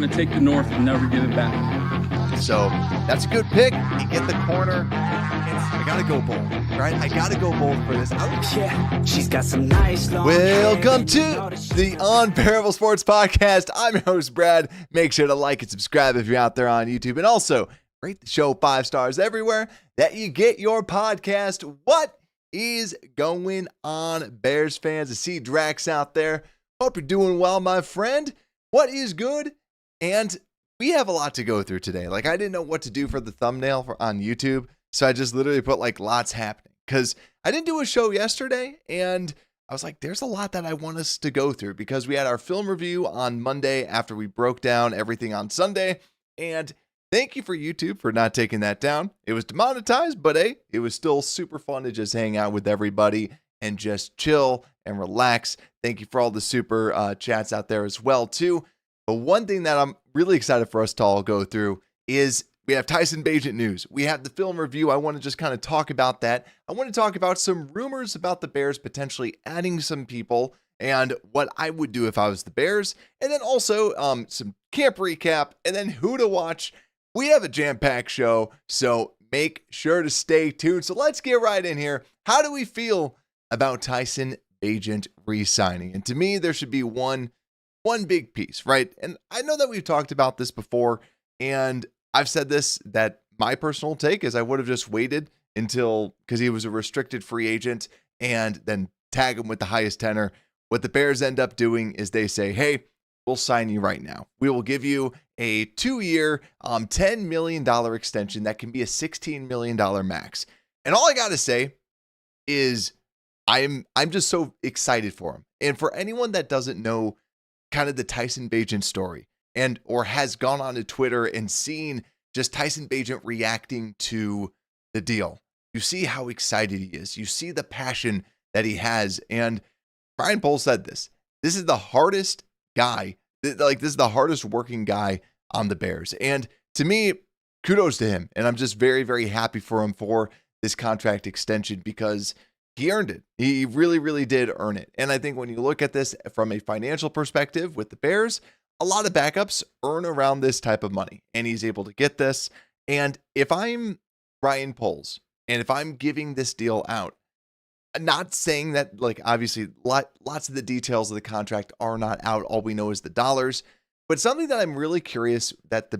going to take the North and never give it back. So that's a good pick. You get the corner. I got to go bold, right? I got to go bold for this. Yeah, she's got some nice long Welcome to the Unbearable Sports Podcast. I'm your host, Brad. Make sure to like and subscribe if you're out there on YouTube. And also, rate the show 5 stars everywhere that you get your podcast. What is going on, Bears fans? I see Drax out there. Hope you're doing well, my friend. What is good? And we have a lot to go through today. Like, I didn't know what to do for the thumbnail on YouTube, so I just literally put like lots happening because I didn't do a show yesterday, and I was like, there's a lot that I want us to go through because we had our film review on Monday after we broke down everything on Sunday, and thank you for YouTube for not taking that down. It was demonetized, but hey, it was still super fun to just hang out with everybody and just chill and relax. Thank you for all the super chats out there as well too. But one thing that I'm really excited for us to all go through is we have Tyson Beagent news. We have the film review. I want to just kind of talk about that. I want to talk about some rumors about the Bears potentially adding some people and what I would do if I was the Bears. And then also some camp recap and then who to watch. We have a jam-packed show, so make sure to stay tuned. So let's get right in here. How do we feel about Tyson Beagent re-signing? And to me, there should be one big piece, right? And I know that we've talked about this before, and I've said this, that my personal take is I would have just waited until, because he was a restricted free agent, and then tag him with the highest tenor. What the Bears end up doing is they say, hey, we'll sign you right now. We will give you a 2-year, $10 million extension that can be a $16 million max. And all I got to say is I'm just so excited for him. And for anyone that doesn't know kind of the Tyson Beagent story and or has gone on to Twitter and seen just Tyson Beagent reacting to the deal, you see how excited he is. You see the passion that he has. And Brian Pohl said this is the hardest guy, like this is the hardest working guy on the Bears. And to me, kudos to him. And I'm just very, very happy for him for this contract extension because he earned it. He really, really did earn it. And I think when you look at this from a financial perspective with the Bears, a lot of backups earn around this type of money, and he's able to get this. And if I'm Ryan Poles, and if I'm giving this deal out, not saying that, like, obviously lots of the details of the contract are not out. All we know is the dollars, but something that I'm really curious that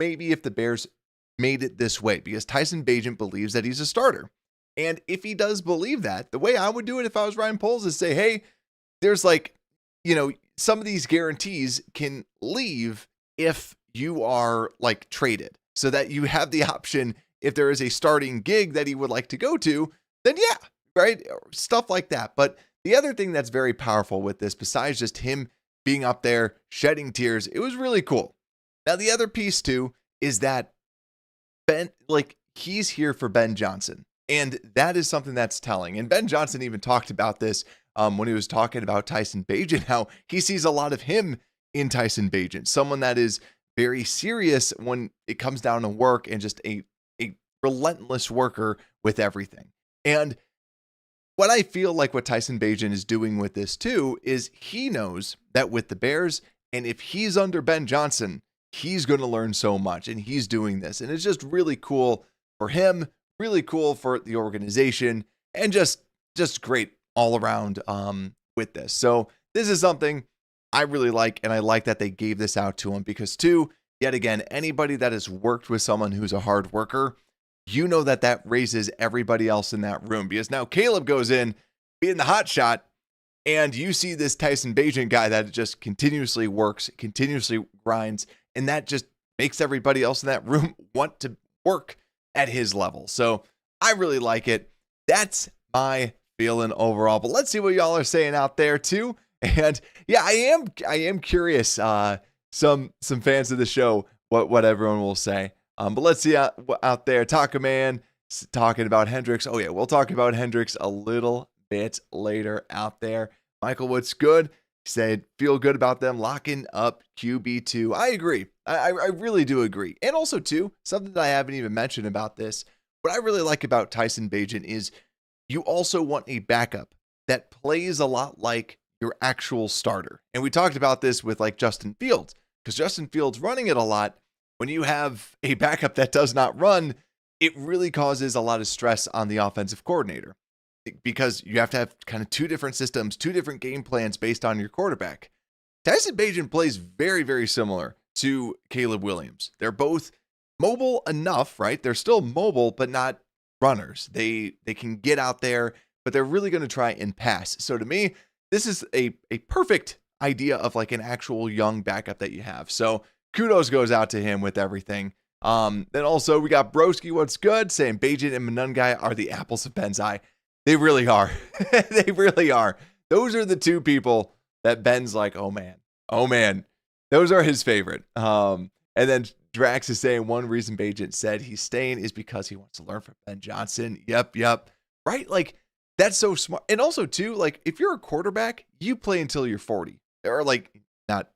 maybe if the Bears made it this way, because Tyson Beagent believes that he's a starter. And if he does believe that, the way I would do it if I was Ryan Poles is say, hey, there's like, some of these guarantees can leave if you are like traded so that you have the option. If there is a starting gig that he would like to go to, then yeah, right. Stuff like that. But the other thing that's very powerful with this, besides just him being up there shedding tears, it was really cool. Now, the other piece too is that he's here for Ben Johnson. And that is something that's telling. And Ben Johnson even talked about this when he was talking about Tyson Beagent, how he sees a lot of him in Tyson Beagent, someone that is very serious when it comes down to work and just a relentless worker with everything. And what I feel like what Tyson Beagent is doing with this too is he knows that with the Bears, and if he's under Ben Johnson, he's going to learn so much, and he's doing this. And it's just really cool for him. Really cool for the organization, and just great all around with this. So this is something I really like, and I like that they gave this out to him because yet again, anybody that has worked with someone who's a hard worker, that raises everybody else in that room, because now Caleb goes in being the hot shot, and you see this Tyson Beagent guy that just continuously works, continuously grinds, and that just makes everybody else in that room want to work at his level. So I really like it. That's my feeling overall. But let's see what y'all are saying out there too. And yeah, I am curious. Some fans of the show, what everyone will say. But let's see out there. Taco Man talking about Hendricks. Oh yeah, we'll talk about Hendricks a little bit later out there. Michael, what's good? He said, feel good about them locking up QB2. I agree. I really do agree. And also, too, something that I haven't even mentioned about this, what I really like about Tyson Beagent is you also want a backup that plays a lot like your actual starter. And we talked about this with like Justin Fields. because Justin Fields running it a lot, when you have a backup that does not run, it really causes a lot of stress on the offensive coordinator because you have to have kind of two different systems, two different game plans based on your quarterback. Tyson Beagent plays very, very similar to Caleb Williams. They're both mobile enough, right? They're still mobile, but not runners. They can get out there, but they're really going to try and pass. So to me, this is a perfect idea of like an actual young backup that you have. So kudos goes out to him with everything. Then also we got Broski, what's good, saying Bagent and Manungai are the apples of Ben's eye. They really are. They really are. Those are the two people that Ben's like, oh man, those are his favorite. And then Drax is saying one reason Bagent said he's staying is because he wants to learn from Ben Johnson. Yep. Right? Like, that's so smart. And also, too, like, if you're a quarterback, you play until you're 40. Or, like, not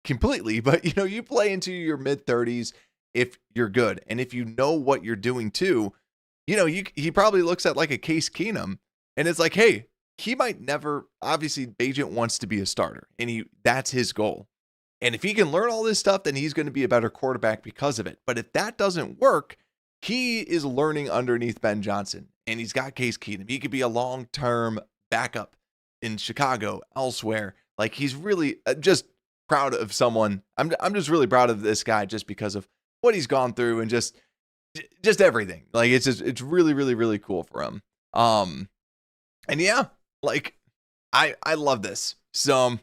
completely, but, you know, you play into your mid-30s if you're good. And if you know what you're doing, too, you know, he probably looks at, like, a Case Keenum, and it's like, hey, he might never, obviously, Bagent wants to be a starter, and that's his goal. And if he can learn all this stuff, then he's going to be a better quarterback because of it. But if that doesn't work, he is learning underneath Ben Johnson, and he's got Case Keenum. He could be a long-term backup in Chicago, elsewhere. Like, he's really just proud of someone. I'm just really proud of this guy just because of what he's gone through and just everything. Like, it's really, really, really cool for him. And yeah, like, I love this. So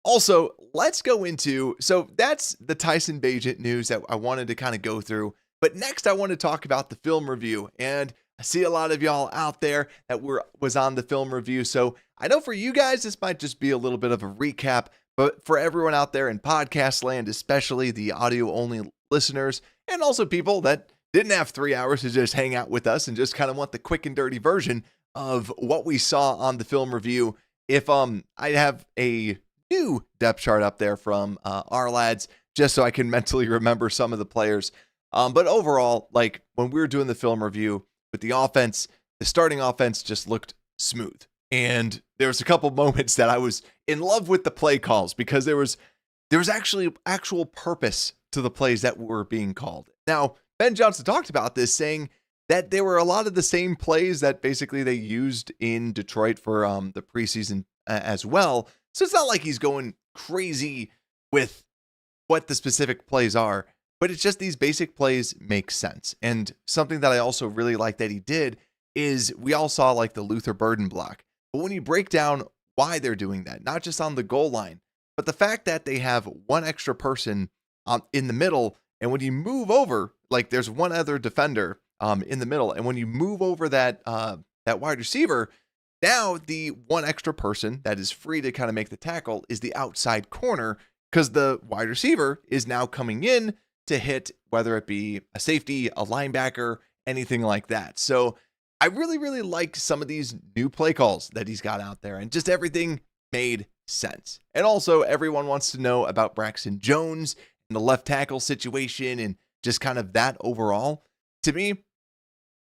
also, let's go into, so that's the Tyson Beagent news that I wanted to kind of go through. But next, I want to talk about the film review. And I see a lot of y'all out there that was on the film review. So I know for you guys, this might just be a little bit of a recap. But for everyone out there in podcast land, especially the audio-only listeners, and also people that didn't have 3 hours to just hang out with us and just kind of want the quick and dirty version of what we saw on the film review. If I have a new depth chart up there from our lads, just so I can mentally remember some of the players. But overall, like when we were doing the film review with the offense, the starting offense just looked smooth. And there was a couple moments that I was in love with the play calls because there was actually actual purpose to the plays that were being called. Now, Ben Johnson talked about this, saying that there were a lot of the same plays that basically they used in Detroit for the preseason as well. So it's not like he's going crazy with what the specific plays are, but it's just these basic plays make sense. And something that I also really like that he did is we all saw like the Luther Burden block. But when you break down why they're doing that, not just on the goal line, but the fact that they have one extra person in the middle, and when you move over, like there's one other defender in the middle, and when you move over that wide receiver, now the one extra person that is free to kind of make the tackle is the outside corner, because the wide receiver is now coming in to hit, whether it be a safety, a linebacker, anything like that. So I really, really like some of these new play calls that he's got out there, and just everything made sense. And also, everyone wants to know about Braxton Jones and the left tackle situation and just kind of that overall. To me,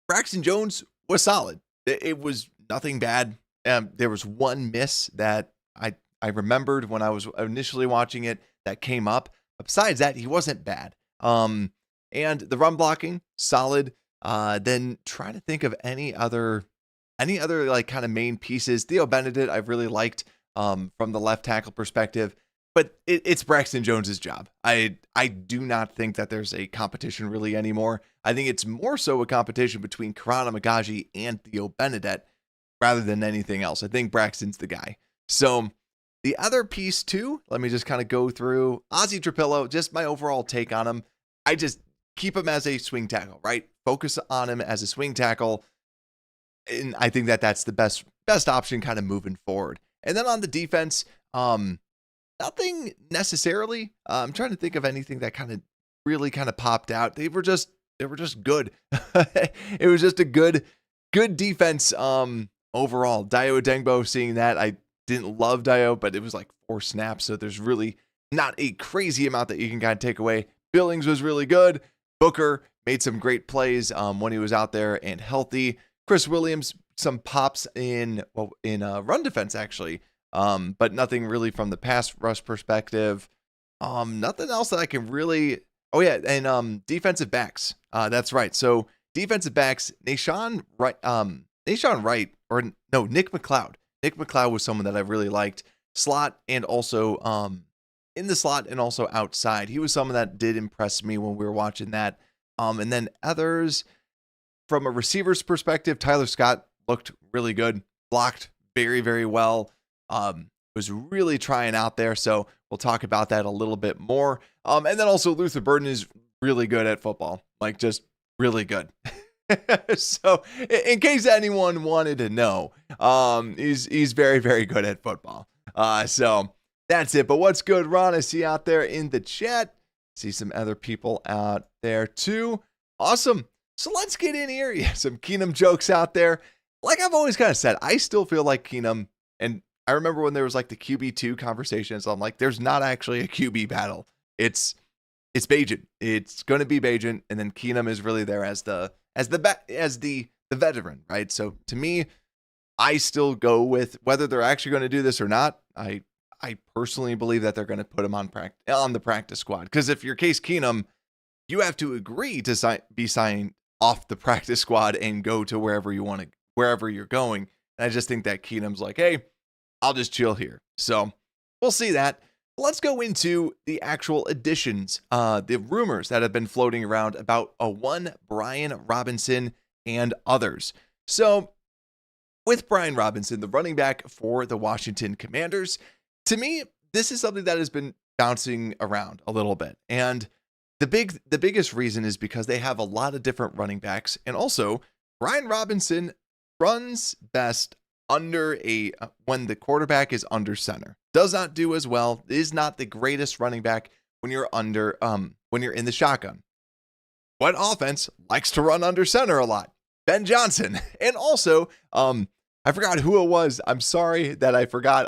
Braxton Jones was solid. It was nothing bad. There was one miss that I remembered when I was initially watching it that came up. But besides that, he wasn't bad. And the run blocking, solid. Then trying to think of any other like kind of main pieces. Theo Benedict, I've really liked from the left tackle perspective, but it's Braxton Jones's job. I do not think that there's a competition really anymore. I think it's more so a competition between Karana Magaji and Theo Benedict rather than anything else. I think Braxton's the guy. So the other piece too, let me just kind of go through Ozzy Trapillo, just my overall take on him. I just keep him as a swing tackle, right? Focus on him as a swing tackle. And I think that that's the best option kind of moving forward. And then on the defense, nothing necessarily. I'm trying to think of anything that kind of really kind of popped out. They were just good. It was just a good defense overall. Dio Dengbo, seeing that, I didn't love Dio, but it was like 4 snaps, so there's really not a crazy amount that you can kind of take away. Billings was really good. Booker made some great plays when he was out there and healthy. Chris Williams, some pops in run defense actually, but nothing really from the pass rush perspective. Nothing else that I can really. Oh yeah, and defensive backs. That's right. So defensive backs, Nashawn Wright, or no, Nick McLeod. Nick McLeod was someone that I really liked. Slot and also in the slot and also outside. He was someone that did impress me when we were watching that. And then others from a receiver's perspective, Tyler Scott looked really good, blocked very, very well. Was really trying out there. So we'll talk about that a little bit more. And then also Luther Burden is really good at football, like just really good. So in case anyone wanted to know, he's very, very good at football. So that's it. But what's good, Ron? I see out there in the chat. See some other people out there too. Awesome. So let's get in here. Yeah, some Keenum jokes out there. Like I've always kind of said, I still feel like Keenum, and I remember when there was like the QB2 conversations, I'm like, there's not actually a QB battle. It's Bagent. It's going to be Bagent, and then Keenum is really there as the veteran, right? So to me, I still go with whether they're actually going to do this or not. I personally believe that they're going to put him on the practice squad, because if you're Case Keenum, you have to agree to be signed off the practice squad and go to wherever you're going. And I just think that Keenum's like, hey, I'll just chill here. So we'll see that. Let's go into the actual additions, the rumors that have been floating around about one Brian Robinson and others. So with Brian Robinson, the running back for the Washington Commanders, to me, this is something that has been bouncing around a little bit. And the biggest reason is because they have a lot of different running backs. And also Brian Robinson runs best under when the quarterback is under center. Does not do as well. Is not the greatest running back when you're in the shotgun. What offense likes to run under center a lot? Ben Johnson. And also, I forgot who it was. I'm sorry that I forgot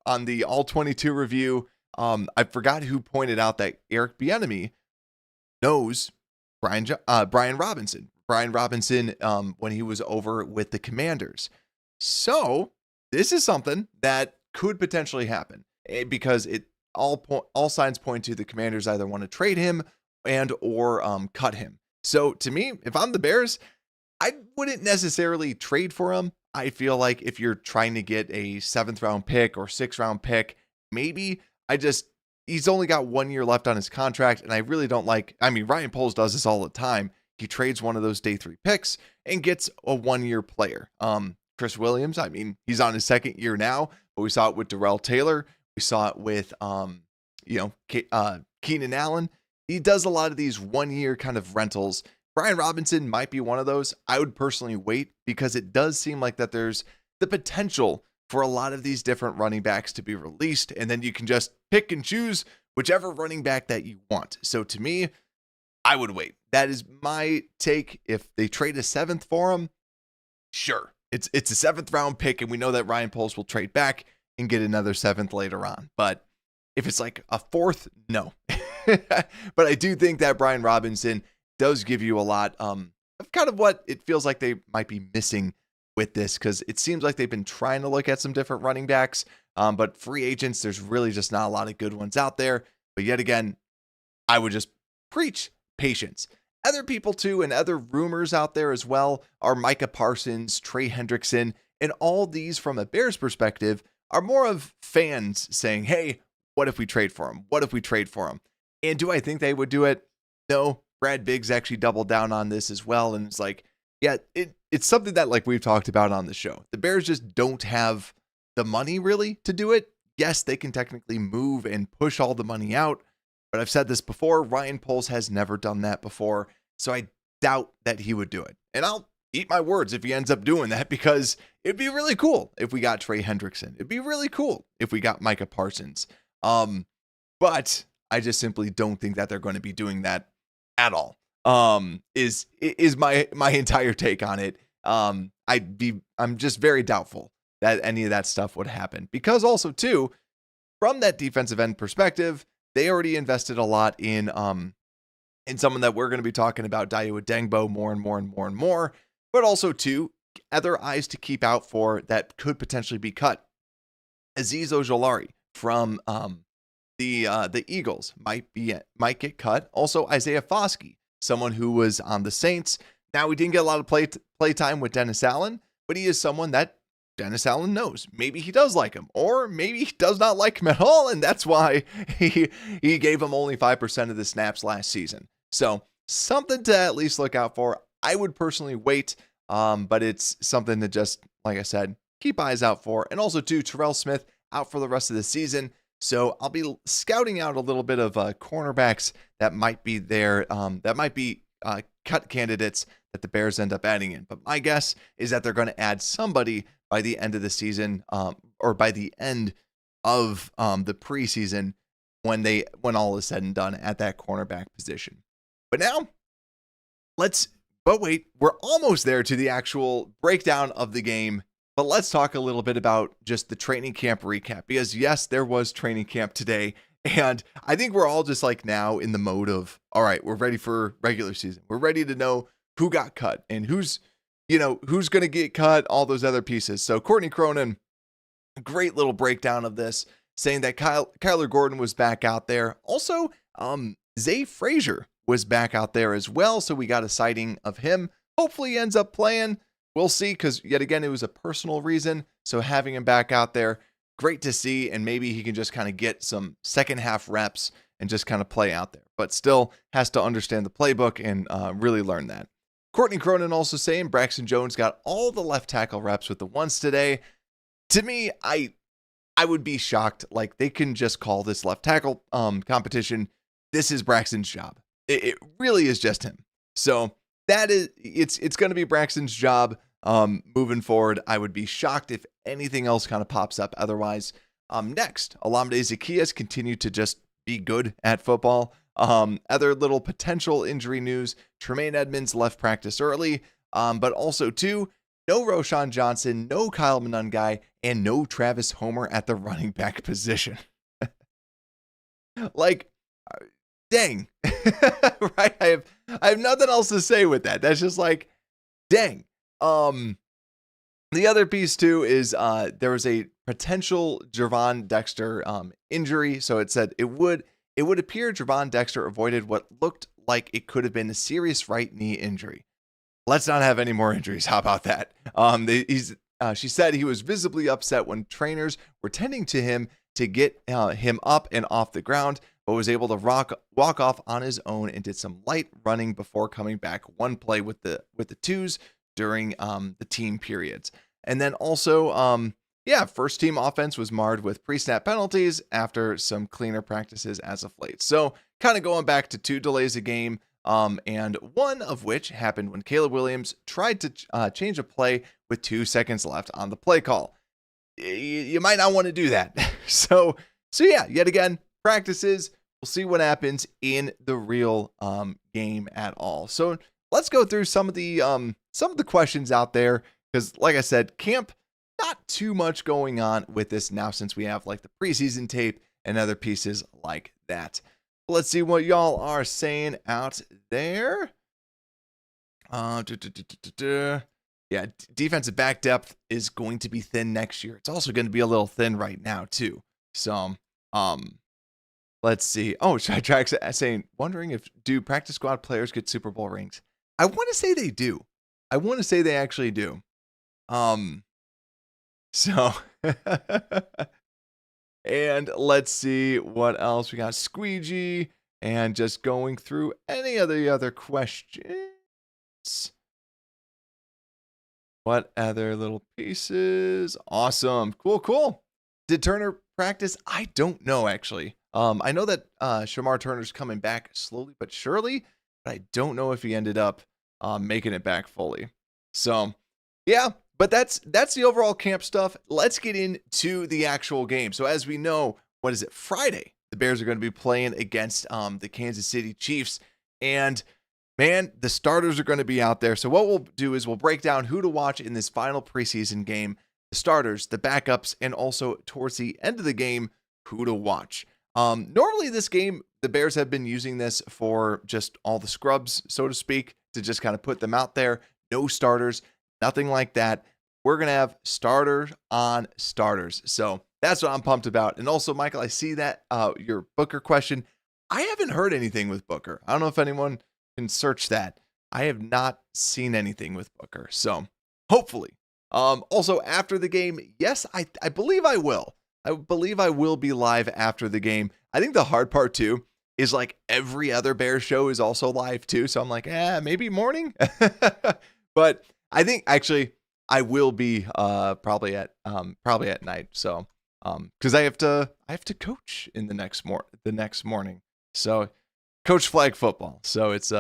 on the All 22 review. I forgot who pointed out that Eric Bieniemy knows Brian Robinson. Brian Robinson when he was over with the Commanders. So this is something that could potentially happen because all signs point to the Commanders either want to trade him or cut him. So to me, if I'm the Bears, I wouldn't necessarily trade for him. I feel like if you're trying to get a 7th round pick or 6th round pick, maybe he's only got 1 year left on his contract. And I really don't Ryan Poles does this all the time. He trades one of those day 3 picks and gets a 1 year player. Chris Williams, he's on his 2nd year now, but we saw it with Darrell Taylor. We saw it with, Keenan Allen. He does a lot of these 1 year kind of rentals. Brian Robinson might be one of those. I would personally wait because it does seem like that there's the potential for a lot of these different running backs to be released. And then you can just pick and choose whichever running back that you want. So to me, I would wait. That is my take. If they trade a 7th for him, sure. It's a 7th round pick, and we know that Ryan Poles will trade back and get another 7th later on. But if it's like a 4th, no. But I do think that Brian Robinson does give you a lot of kind of what it feels like they might be missing with this, because it seems like they've been trying to look at some different running backs, but free agents, there's really just not a lot of good ones out there. But yet again, I would just preach patience. Other people too, and other rumors out there as well, are Micah Parsons, Trey Hendrickson, and all these from a Bears perspective are more of fans saying, hey, what if we trade for him? What if we trade for him? And do I think they would do it? No. Brad Biggs actually doubled down on this as well. And it's like, yeah, it's something that like we've talked about on the show. The Bears just don't have the money really to do it. Yes, they can technically move and push all the money out. But I've said this before, Ryan Poles has never done that before. So I doubt that he would do it. And I'll eat my words if he ends up doing that, because it'd be really cool if we got Trey Hendrickson. It'd be really cool if we got Micah Parsons. But I just simply don't think that they're going to be doing that at all. Is my entire take on it. I'm just very doubtful that any of that stuff would happen, because also too, from that defensive end perspective, they already invested a lot in someone that we're going to be talking about, Dayo Adengbo, more and more and more and more, but also too, other eyes to keep out for that could potentially be cut. Azeez Ojulari from the Eagles might get cut. Also, Isaiah Foskey, someone who was on the Saints. Now, we didn't get a lot of play time with Dennis Allen, but he is someone that Dennis Allen knows. Maybe he does like him, or maybe he does not like him at all, and that's why he gave him only 5% of the snaps last season. So something to at least look out for. I would personally wait, but it's something to just, like I said, keep eyes out for. And also, too, Terrell Smith out for the rest of the season. So I'll be scouting out a little bit of cornerbacks that might be there, that might be cut candidates that the Bears end up adding in. But my guess is that they're going to add somebody by the end of the season, or by the end of the preseason, when all is said and done at that cornerback position. But now, wait, we're almost there to the actual breakdown of the game. But let's talk a little bit about just the training camp recap, because yes, there was training camp today. And I think we're all just like now in the mode of, all right, we're ready for regular season. We're ready to know who got cut and who's going to get cut, all those other pieces. So Courtney Cronin, great little breakdown of this, saying that Kyler Gordon was back out there. Also, Zay Frazier was back out there as well. So we got a sighting of him. Hopefully he ends up playing. We'll see, because yet again, it was a personal reason. So having him back out there, great to see. And maybe he can just kind of get some second half reps and just kind of play out there, but still has to understand the playbook and really learn that. Courtney Cronin also saying Braxton Jones got all the left tackle reps with the ones today. To me, I would be shocked. Like, they can just call this left tackle competition. This is Braxton's job. It really is just him. So it's going to be Braxton's job moving forward. I would be shocked if anything else kind of pops up otherwise. Next, Olamide Zaccheaus continued to just be good at football. Other little potential injury news: Tremaine Edmonds left practice early, but also too, no Roschon Johnson, no Kyle Monangai, and no Travis Homer at the running back position. Like, dang. Right? I have nothing else to say with that. That's just like, dang. The other piece too is there was a potential Gervon Dexter injury. So it said it would appear Gervon Dexter avoided what looked like it could have been a serious right knee injury. Let's not have any more injuries. How about that? She said he was visibly upset when trainers were tending to him to get him up and off the ground, but was able to walk off on his own and did some light running before coming back one play with the twos during the team periods. And then also, first team offense was marred with pre-snap penalties after some cleaner practices as of late. So kind of going back to 2 delays a game, and one of which happened when Caleb Williams tried to change a play with 2 seconds left on the play call. You might not want to do that. So yeah, yet again, practices. We'll see what happens in the real game at all. So let's go through some of the questions out there, because like I said, camp, not too much going on with this now since we have like the preseason tape and other pieces like that. Let's see what y'all are saying out there. Yeah, defensive back depth is going to be thin next year. It's also going to be a little thin right now too. So, let's see. Oh, Track's saying, wondering if do practice squad players get Super Bowl rings? I want to say they do. I want to say they actually do. So, and let's see what else we got. Squeegee, and just going through any of the other questions. What other little pieces? Awesome. Cool. Did Turner practice? I don't know, actually. I know that Shamar Turner's coming back slowly but surely, but I don't know if he ended up making it back fully. So, yeah, but that's the overall camp stuff. Let's get into the actual game. So as we know, what is it? Friday, the Bears are going to be playing against the Kansas City Chiefs. And man, the starters are going to be out there. So what we'll do is we'll break down who to watch in this final preseason game, the starters, the backups, and also towards the end of the game, who to watch. Normally this game, the Bears have been using this for just all the scrubs, so to speak, to just kind of put them out there. No starters, nothing like that. We're going to have starters on starters. So That's what I'm pumped about. And also, Michael, I see that your Booker question. I haven't heard anything with Booker. I don't know if anyone can search that. I have not seen anything with Booker. So hopefully. Also, after the game, yes, I believe I will. I believe I will be live after the game. I think the hard part, too, is like every other Bears show is also live, too. So I'm like, maybe morning. But I think actually I will be probably at night. So because I have to coach in the next morning. So coach flag football. So it's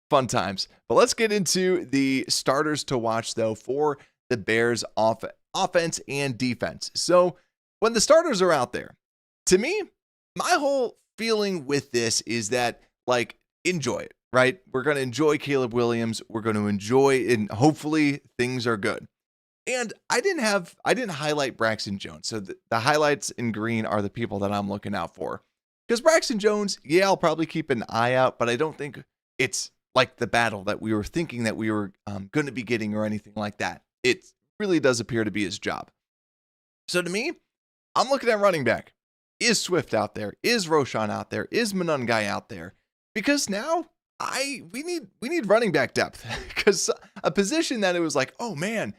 fun times. But let's get into the starters to watch though for the Bears offense and defense. So when the starters are out there, to me, my whole feeling with this is that like enjoy it, right? We're going to enjoy Caleb Williams. We're going to enjoy, and hopefully things are good. And I didn't highlight Braxton Jones. So the highlights in green are the people that I'm looking out for. Because Braxton Jones, yeah, I'll probably keep an eye out, but I don't think it's like the battle that we were thinking that we were going to be getting or anything like that. It really does appear to be his job. So to me, I'm looking at running back. Is Swift out there? Is Roschon out there? Is Monangai out there? Because now we need running back depth. Because a position that it was like, oh man,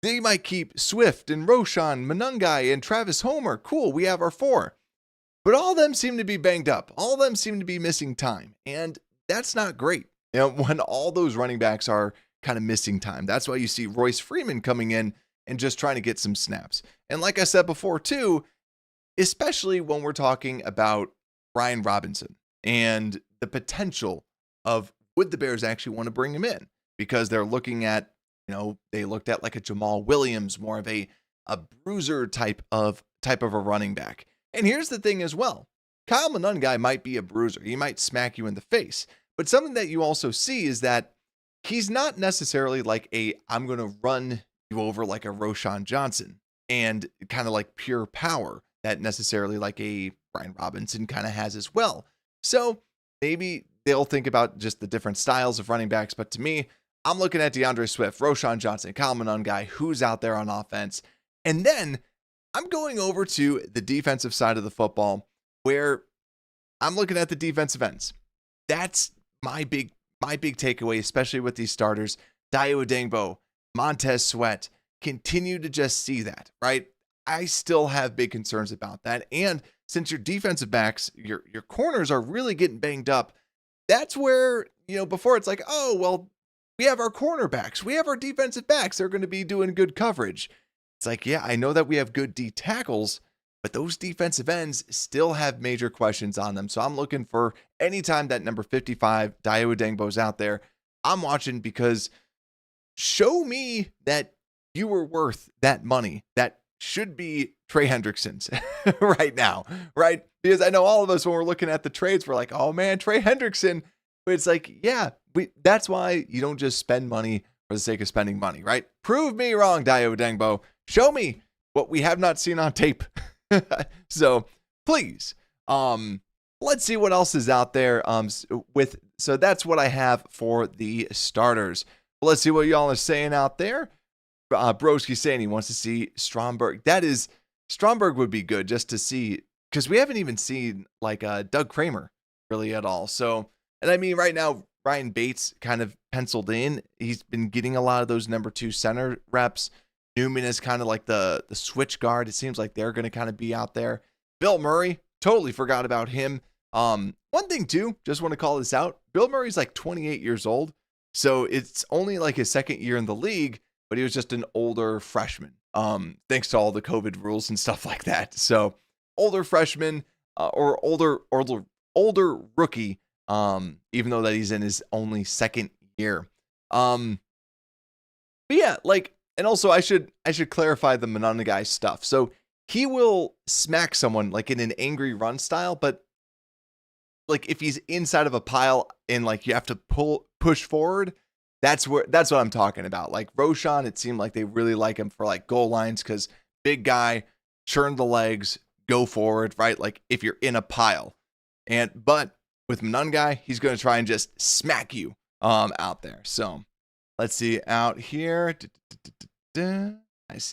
they might keep Swift and Roschon, Monangai, and Travis Homer. Cool, we have our 4. But all of them seem to be banged up. All of them seem to be missing time. And that's not great. You know, when all those running backs are kind of missing time. That's why you see Royce Freeman coming in and just trying to get some snaps. And like I said before too, especially when we're talking about Brian Robinson and the potential of would the Bears actually want to bring him in? Because they're looking at, they looked at like a Jamal Williams, more of a bruiser type of a running back. And here's the thing as well. Kyle Monangai might be a bruiser. He might smack you in the face. But something that you also see is that he's not necessarily like I'm going to run you over like a Roschon Johnson and kind of like pure power that necessarily like a Brian Robinson kind of has as well. So maybe they'll think about just the different styles of running backs. But to me, I'm looking at DeAndre Swift, Roschon Johnson, Kyle Monangai, who's out there on offense. And then I'm going over to the defensive side of the football where I'm looking at the defensive ends. That's my big takeaway, especially with these starters. Dayo Odeyingbo, Montez Sweat, continue to just see that, right? I still have big concerns about that. And since your defensive backs, your corners are really getting banged up, that's where, before it's like, oh, well, we have our cornerbacks. We have our defensive backs. They're going to be doing good coverage. It's like, yeah, I know that we have good D tackles, but those defensive ends still have major questions on them. So I'm looking for anytime that number 55, Dayo Odeyingbo's out there, I'm watching because show me that you were worth that money that should be Trey Hendrickson's right now, right? Because I know all of us, when we're looking at the trades, we're like, oh man, Trey Hendrickson. But it's like, yeah, that's why you don't just spend money for the sake of spending money, right? Prove me wrong, Dayo Odeyingbo. Show me what we have not seen on tape. So please, let's see what else is out there. So that's what I have for the starters. But let's see what y'all are saying out there. Broski saying he wants to see Stromberg. Stromberg would be good just to see, because we haven't even seen like Doug Kramer really at all. So, and I mean, right now, Ryan Bates kind of penciled in. He's been getting a lot of those number 2 center reps. Newman is kind of like the switch guard. It seems like they're going to kind of be out there. Bill Murray, totally forgot about him. One thing too, just want to call this out. Bill Murray's like 28 years old. So it's only like his second year in the league, but he was just an older freshman. Thanks to all the COVID rules and stuff like that. So older freshman or older rookie, even though that he's in his only second year. But yeah, like, and also I should clarify the Monangai stuff. So he will smack someone like in an angry run style, but like if he's inside of a pile and like you have to push forward, that's what I'm talking about. Like Roschon, it seemed like they really like him for like goal lines because big guy, churn the legs, go forward, right? Like if you're in a pile. But with Monangai, he's going to try and just smack you out there. So let's see out here.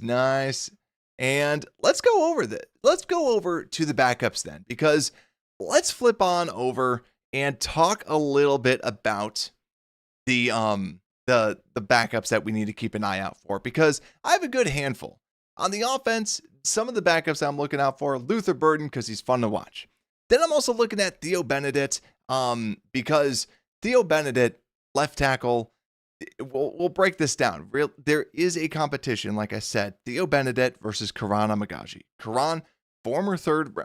Nice. And let's go over to the backups then, because let's flip on over and talk a little bit about the backups that we need to keep an eye out for, because I have a good handful. On the offense, some of the backups I'm looking out for, Luther Burden, because he's fun to watch. Then I'm also looking at Theo Benedict, because Theo Benedict, left tackle, we'll break this down. There is a competition, like I said, Theo Benedict versus Karan Amagaji. Karan, former third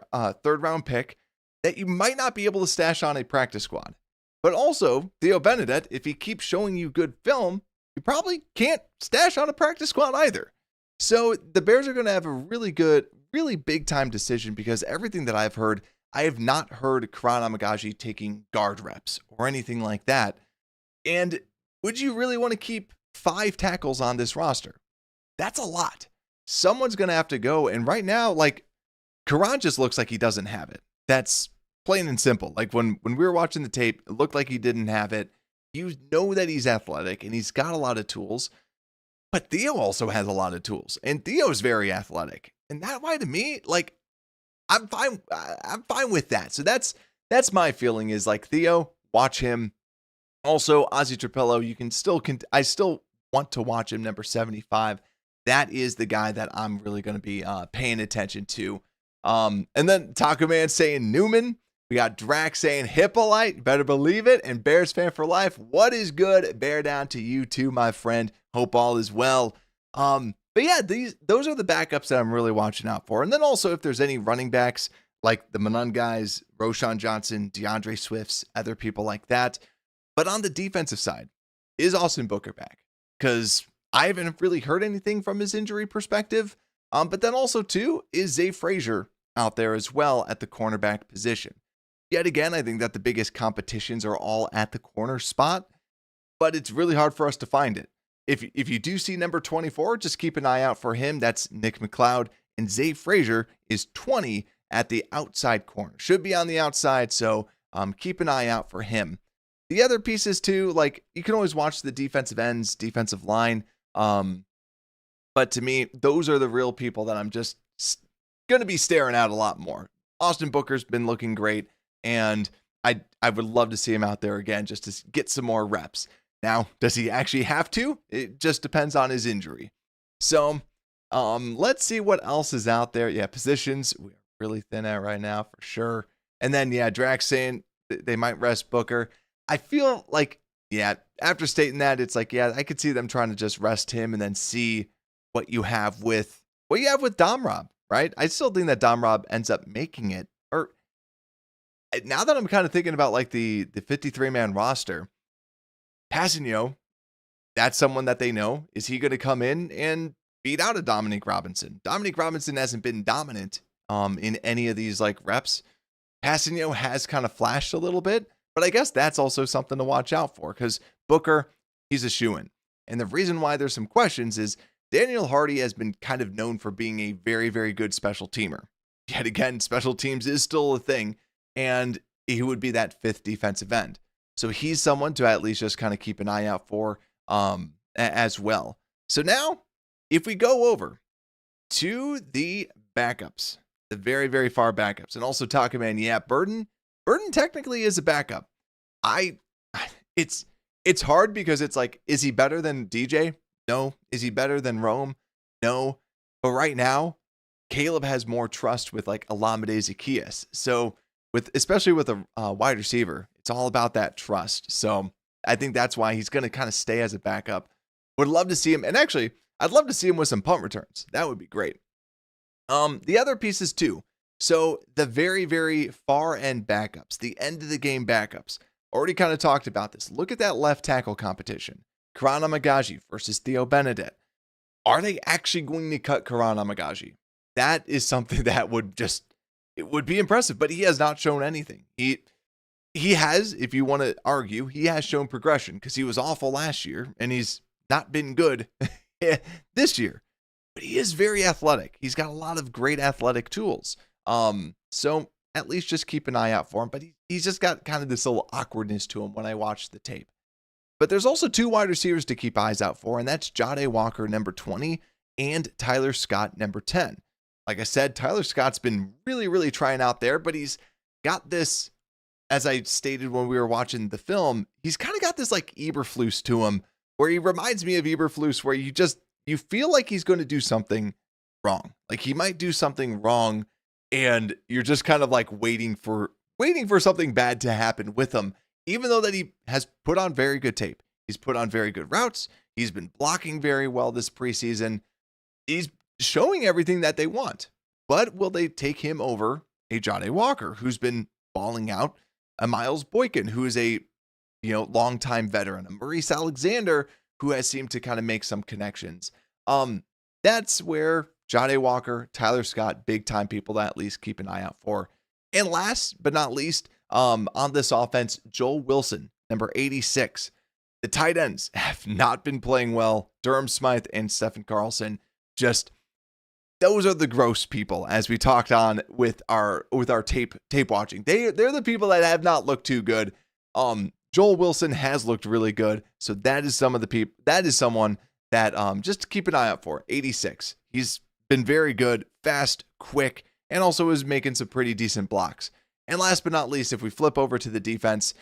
round pick that you might not be able to stash on a practice squad. But also, Theo Benedict, if he keeps showing you good film, you probably can't stash on a practice squad either. So the Bears are going to have a really big time decision, because everything that I've heard, I have not heard Karan Amagaji taking guard reps or anything like that. And would you really want to keep 5 tackles on this roster? That's a lot. Someone's going to have to go. And right now, like, Karan just looks like he doesn't have it. That's plain and simple. Like when we were watching the tape, it looked like he didn't have it. You know that he's athletic and he's got a lot of tools, but Theo also has a lot of tools, and Theo's very athletic. And that why, to me, like, I'm fine with that. So that's my feeling, is like, Theo, watch him. Also, Ozzy Trapello, I still want to watch him, number 75. That is the guy that I'm really going to be paying attention to. And then Taco Man saying Newman. We got Drax saying Hippolyte. Better believe it. And Bears fan for life. What is good? Bear down to you too, my friend. Hope all is well. But yeah, those are the backups that I'm really watching out for. And then also, if there's any running backs like the Manon guys, Roshan Johnson, DeAndre Swifts, other people like that. But on the defensive side, is Austin Booker back? Because I haven't really heard anything from his injury perspective. But then also, too, is Zay Frazier out there as well at the cornerback position. Yet again, I think that the biggest competitions are all at the corner spot, but it's really hard for us to find it. If you do see number 24, just keep an eye out for him. That's Nick McLeod, and Zay Frazier is 20 at the outside corner. Should be on the outside, so keep an eye out for him. The other pieces too, like, you can always watch the defensive ends, defensive line. But to me, those are the real people that I'm just going to be staring at a lot more. Austin Booker's been looking great, and I would love to see him out there again just to get some more reps. Now, does he actually have to? It just depends on his injury. So, let's see what else is out there. Yeah, positions we're really thin at right now for sure. And then, yeah, Drax saying they might rest Booker. I feel like, yeah, after stating that, it's like, yeah, I could see them trying to just rest him and then see what you have with Dom Rob, right? I still think that Dom Rob ends up making it. Or now that I'm kind of thinking about like the 53-man roster, Passanio, that's someone that they know. Is he going to come in and beat out a Dominique Robinson? Dominique Robinson hasn't been dominant in any of these like reps. Passanio has kind of flashed a little bit, but I guess that's also something to watch out for, because Booker, he's a shoo-in. And the reason why there's some questions is Daniel Hardy has been kind of known for being a very, very good special teamer. Yet again, special teams is still a thing, and he would be that 5th defensive end. So he's someone to at least just kind of keep an eye out for as well. So now, if we go over to the backups, the very, very far backups, and also Taco Man, yeah, Burden technically is a backup. It's hard because it's like, is he better than DJ? No. Is he better than Rome? No. But right now, Caleb has more trust with like Olamide Zaccheaus. So especially with a wide receiver, it's all about that trust. So I think that's why he's going to kind of stay as a backup. Would love to see him. And actually, I'd love to see him with some punt returns. That would be great. The other pieces too. So the very, very far end backups, the end of the game backups, already kind of talked about this. Look at that left tackle competition. Karan Amagaji versus Theo Benedict. Are they actually going to cut Karan Amagaji? That is something that it would be impressive, but he has not shown anything. He has, if you want to argue, he has shown progression, because he was awful last year and he's not been good this year. But he is very athletic. He's got a lot of great athletic tools. So at least just keep an eye out for him. But he's just got kind of this little awkwardness to him when I watch the tape. But there's also 2 wide receivers to keep eyes out for, and that's Jade Walker, number 20, and Tyler Scott, number 10. Like I said, Tyler Scott's been really, really trying out there, but he's got this, as I stated when we were watching the film, he's kind of got this like Eberflus to him, where he reminds me of Eberflus, where you feel like he's going to do something wrong. Like he might do something wrong, and you're just kind of like waiting for something bad to happen with him, even though that he has put on very good tape. He's put on very good routes. He's been blocking very well this preseason. He's showing everything that they want. But will they take him over a Jahdae Walker, who's been balling out, a Miles Boykin, who is a longtime veteran, a Maurice Alexander, who has seemed to kind of make some connections. That's where Jahdae Walker, Tyler Scott, big time people to at least keep an eye out for. And last but not least, on this offense, Joel Wilson, number 86. The tight ends have not been playing well. Durham Smythe and Stephen Carlson, those are the gross people, as we talked on with our tape watching. They're the people that have not looked too good. Joel Wilson has looked really good. So that is someone that just to keep an eye out for. 86. He's been very good, fast, quick, and also is making some pretty decent blocks. And last but not least, if we flip over to the defense,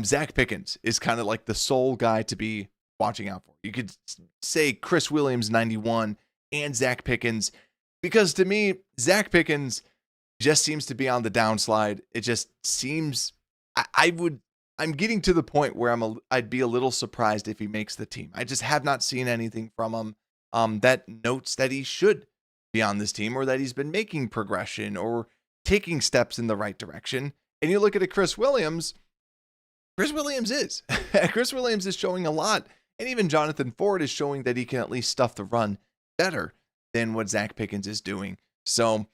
Zach Pickens is kind of like the sole guy to be watching out for. You could say Chris Williams, 91, and Zach Pickens, because to me, Zach Pickens just seems to be on the downslide. It just seems I'm getting to the point where I'd be a little surprised if he makes the team. I just have not seen anything from him that notes that he should be on this team, or that he's been making progression or taking steps in the right direction. And you look at Chris Williams is. Chris Williams is showing a lot. And even Jonathan Ford is showing that he can at least stuff the run better than what Zach Pickens is doing. So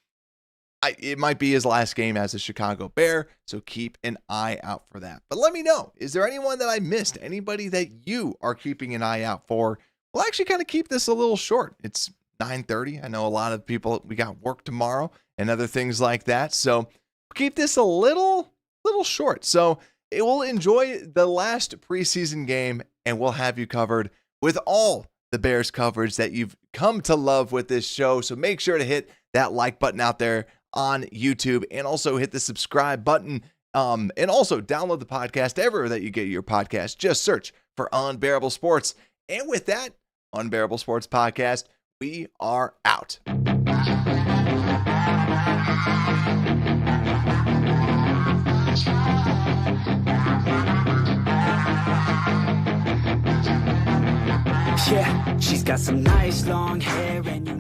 it might be his last game as a Chicago Bear, so keep an eye out for that. But let me know, is there anyone that I missed? Anybody that you are keeping an eye out for? We'll actually kind of keep this a little short. It's 9:30. I know a lot of people, we got work tomorrow and other things like that. So keep this a little short. So it will enjoy the last preseason game, and we'll have you covered with all the Bears coverage that you've come to love with this show. So make sure to hit that like button out there on YouTube, and also hit the subscribe button, and also download the podcast everywhere that you get your podcast. Just search for Unbearable Sports. And with that, Unbearable Sports Podcast, we are out. Yeah, she's got some nice long hair and